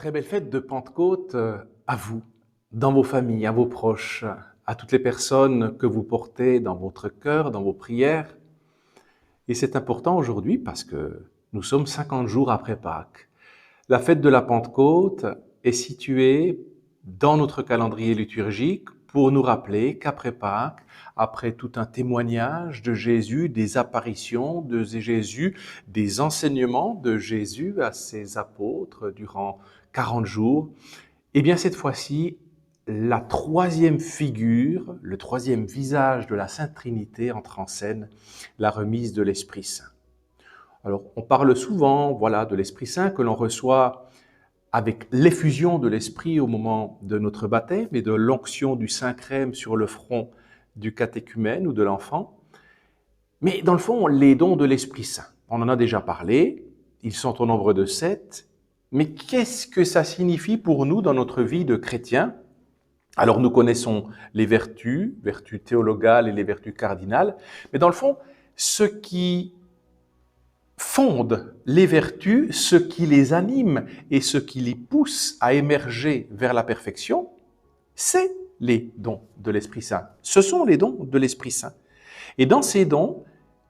Très belle fête de Pentecôte à vous, dans vos familles, à vos proches, à toutes les personnes que vous portez dans votre cœur, dans vos prières. Et c'est important aujourd'hui parce que nous sommes 50 jours après Pâques. La fête de la Pentecôte est située dans notre calendrier liturgique pour nous rappeler qu'après Pâques, après tout un témoignage de Jésus, des apparitions de Jésus, des enseignements de Jésus à ses apôtres durant 40 jours, eh bien cette fois-ci, la troisième figure, le troisième visage de la Sainte Trinité entre en scène, la remise de l'Esprit Saint. Alors, on parle souvent, de l'Esprit Saint que l'on reçoit avec l'effusion de l'Esprit au moment de notre baptême et de l'onction du Saint-Crème sur le front du catéchumène ou de l'enfant. Mais dans le fond, les dons de l'Esprit Saint, on en a déjà parlé, ils sont au nombre de 7, mais qu'est-ce que ça signifie pour nous dans notre vie de chrétien? Alors nous connaissons les vertus théologales et les vertus cardinales, mais dans le fond, ce qui fonde les vertus, ce qui les anime et ce qui les pousse à émerger vers la perfection, c'est les dons de l'Esprit Saint. Ce sont les dons de l'Esprit Saint. Et dans ces dons,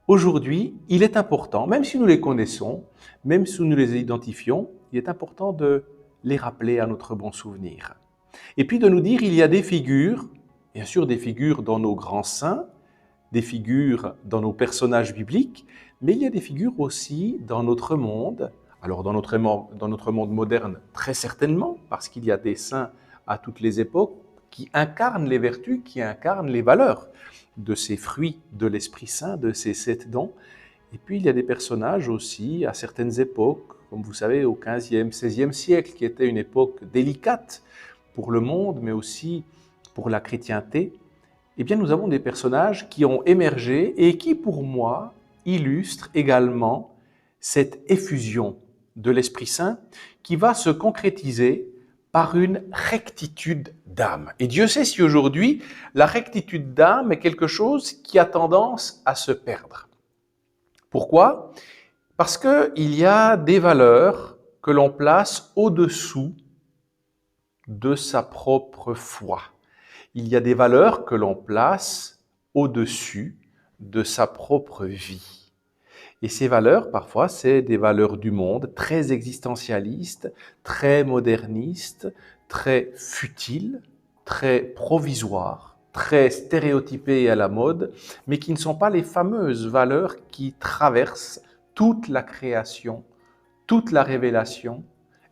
aujourd'hui, il est important, même si nous les connaissons, même si nous les identifions, il est important de les rappeler à notre bon souvenir. Et puis de nous dire, il y a des figures, bien sûr des figures dans nos grands saints, des figures dans nos personnages bibliques, mais il y a des figures aussi dans notre monde. Alors dans notre monde moderne, très certainement, parce qu'il y a des saints à toutes les époques qui incarnent les vertus, qui incarnent les valeurs de ces fruits de l'Esprit Saint, de ces 7 dons. Et puis il y a des personnages aussi à certaines époques, comme vous savez au XVe, XVIe siècle, qui était une époque délicate pour le monde, mais aussi pour la chrétienté. Eh bien, nous avons des personnages qui ont émergé et qui, pour moi, illustrent également cette effusion de l'Esprit Saint qui va se concrétiser par une rectitude d'âme. Et Dieu sait si aujourd'hui, la rectitude d'âme est quelque chose qui a tendance à se perdre. Pourquoi? Parce qu'il y a des valeurs que l'on place au-dessous de sa propre foi. Il y a des valeurs que l'on place au-dessus de sa propre vie. Et ces valeurs, parfois, c'est des valeurs du monde, très existentialistes, très modernistes, très futiles, très provisoires, très stéréotypées et à la mode, mais qui ne sont pas les fameuses valeurs qui traversent toute la création, toute la révélation,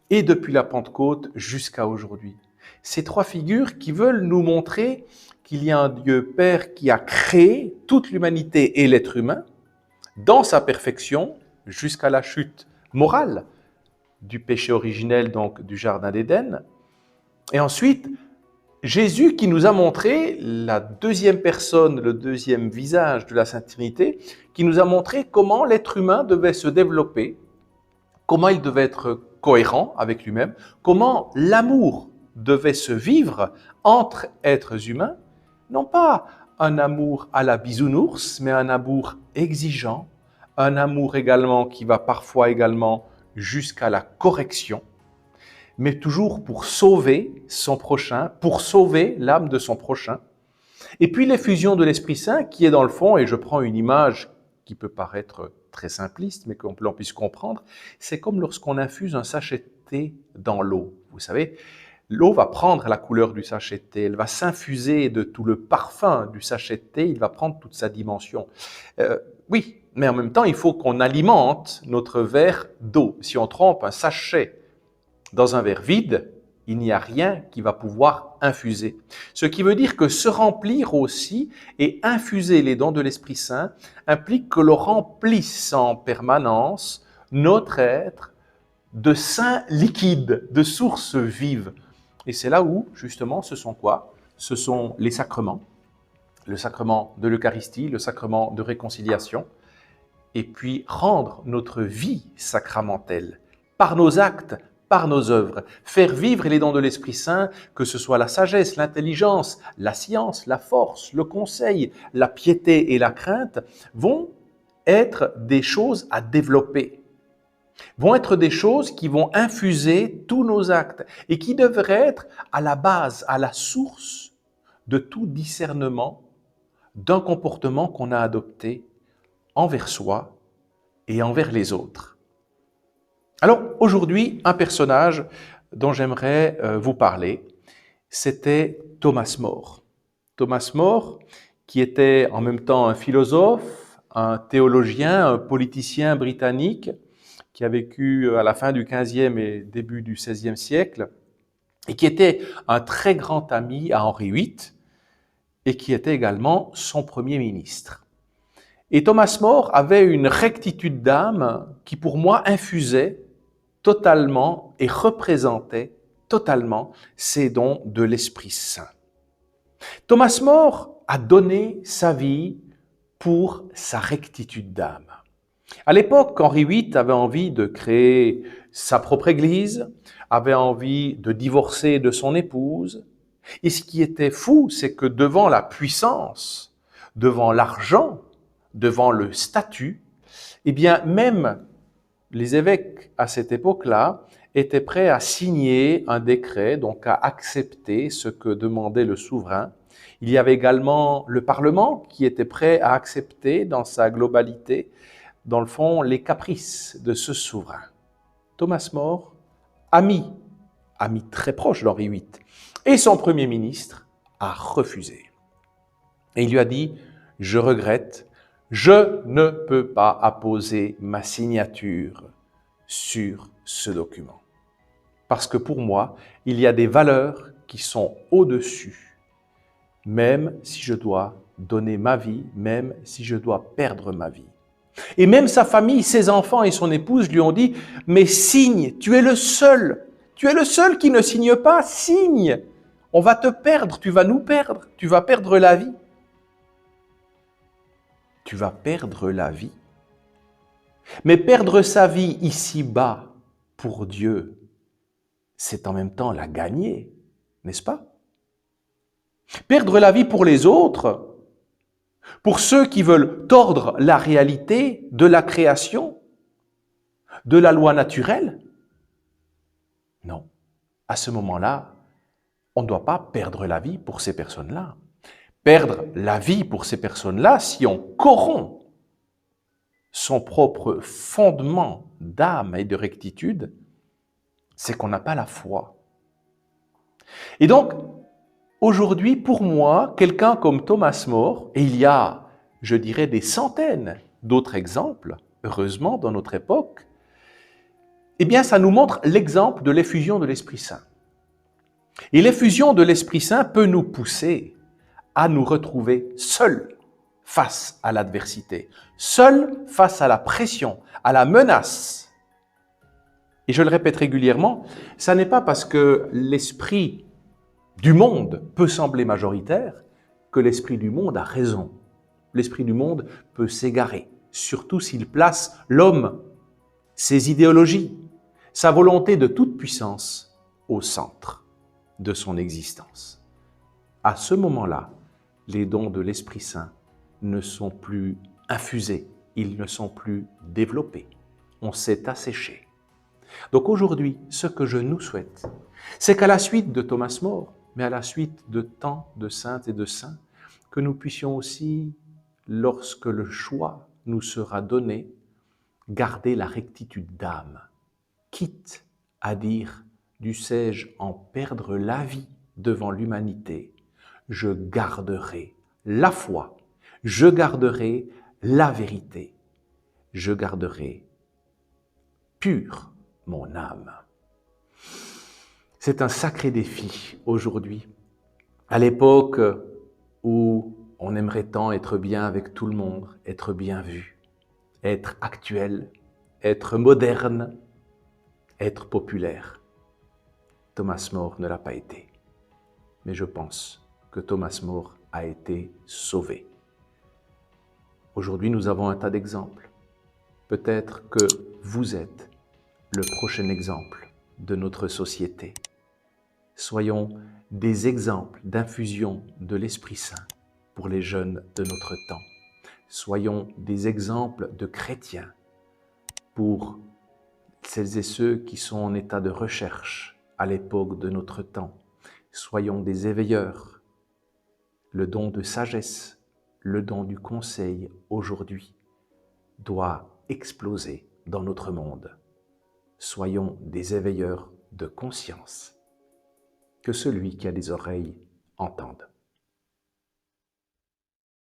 et depuis la Pentecôte jusqu'à aujourd'hui. Ces 3 figures qui veulent nous montrer qu'il y a un Dieu Père qui a créé toute l'humanité et l'être humain dans sa perfection jusqu'à la chute morale du péché originel, donc du Jardin d'Éden. Et ensuite, Jésus qui nous a montré la deuxième personne, le deuxième visage de la Sainte Trinité, qui nous a montré comment l'être humain devait se développer, comment il devait être cohérent avec lui-même, comment l'amour devait se vivre entre êtres humains, non pas un amour à la bisounours, mais un amour exigeant, un amour également qui va parfois également jusqu'à la correction, mais toujours pour sauver son prochain, pour sauver l'âme de son prochain. Et puis l'effusion de l'Esprit Saint qui est dans le fond, et je prends une image qui peut paraître très simpliste, mais qu'on puisse comprendre, c'est comme lorsqu'on infuse un sachet de thé dans l'eau. Vous savez, l'eau va prendre la couleur du sachet de thé, elle va s'infuser de tout le parfum du sachet de thé, il va prendre toute sa dimension. Oui, mais en même temps, il faut qu'on alimente notre verre d'eau. Si on trempe un sachet dans un verre vide, il n'y a rien qui va pouvoir infuser. Ce qui veut dire que se remplir aussi et infuser les dons de l'Esprit Saint implique que l'on remplisse en permanence notre être de saints liquides, de sources vives. Et c'est là où, justement, ce sont quoi? Ce sont les sacrements, le sacrement de l'Eucharistie, le sacrement de réconciliation, et puis rendre notre vie sacramentelle par nos actes, par nos œuvres, faire vivre les dons de l'Esprit Saint, que ce soit la sagesse, l'intelligence, la science, la force, le conseil, la piété et la crainte, vont être des choses à développer. vont être des choses qui vont infuser tous nos actes et qui devraient être à la base, à la source de tout discernement d'un comportement qu'on a adopté envers soi et envers les autres. Alors aujourd'hui, un personnage dont j'aimerais vous parler, c'était Thomas More. Thomas More, qui était en même temps un philosophe, un théologien, un politicien britannique, qui a vécu à la fin du XVe et début du XVIe siècle, et qui était un très grand ami à Henri VIII, et qui était également son premier ministre. Et Thomas More avait une rectitude d'âme qui, pour moi, infusait totalement et représentait totalement ces dons de l'Esprit Saint. Thomas More a donné sa vie pour sa rectitude d'âme. À l'époque, Henri VIII avait envie de créer sa propre église, avait envie de divorcer de son épouse. Et ce qui était fou, c'est que devant la puissance, devant l'argent, devant le statut, eh bien, même les évêques à cette époque-là étaient prêts à signer un décret, donc à accepter ce que demandait le souverain. Il y avait également le Parlement qui était prêt à accepter dans sa globalité, dans le fond, les caprices de ce souverain. Thomas More, ami très proche d'Henri VIII, et son Premier ministre, a refusé. Et il lui a dit « Je regrette, je ne peux pas apposer ma signature sur ce document. Parce que pour moi, il y a des valeurs qui sont au-dessus, même si je dois donner ma vie, même si je dois perdre ma vie. » Et même sa famille, ses enfants et son épouse lui ont dit « Mais signe, tu es le seul qui ne signe pas, signe. On va te perdre, tu vas nous perdre, tu vas perdre la vie. » Tu vas perdre la vie. Mais perdre sa vie ici-bas pour Dieu, c'est en même temps la gagner, n'est-ce pas? Perdre la vie pour les autres, pour ceux qui veulent tordre la réalité de la création, de la loi naturelle? Non. À ce moment-là, on ne doit pas perdre la vie pour ces personnes-là. Perdre la vie pour ces personnes-là, si on corrompt son propre fondement d'âme et de rectitude, c'est qu'on n'a pas la foi. Et donc, aujourd'hui, pour moi, quelqu'un comme Thomas More, et il y a, je dirais, des centaines d'autres exemples, heureusement, dans notre époque, eh bien, ça nous montre l'exemple de l'effusion de l'Esprit Saint. Et l'effusion de l'Esprit Saint peut nous pousser à nous retrouver seuls face à l'adversité, seuls face à la pression, à la menace. Et je le répète régulièrement, ça n'est pas parce que l'esprit du monde peut sembler majoritaire que l'esprit du monde a raison. L'esprit du monde peut s'égarer, surtout s'il place l'homme, ses idéologies, sa volonté de toute puissance au centre de son existence. À ce moment-là, les dons de l'Esprit Saint ne sont plus infusés, ils ne sont plus développés. On s'est asséché. Donc aujourd'hui, ce que je nous souhaite, c'est qu'à la suite de Thomas More, mais à la suite de tant de saintes et de saints, que nous puissions aussi, lorsque le choix nous sera donné, garder la rectitude d'âme, quitte à dire « dussé-je en perdre la vie devant l'humanité, je garderai la foi, je garderai la vérité, je garderai pure mon âme. » C'est un sacré défi aujourd'hui. À l'époque où on aimerait tant être bien avec tout le monde, être bien vu, être actuel, être moderne, être populaire. Thomas More ne l'a pas été. Mais je pense que Thomas More a été sauvé. Aujourd'hui, nous avons un tas d'exemples. Peut-être que vous êtes le prochain exemple de notre société. Soyons des exemples d'infusion de l'Esprit Saint pour les jeunes de notre temps. Soyons des exemples de chrétiens pour celles et ceux qui sont en état de recherche à l'époque de notre temps. Soyons des éveilleurs. Le don de sagesse, le don du conseil aujourd'hui doit exploser dans notre monde. Soyons des éveilleurs de conscience. Que celui qui a des oreilles entende.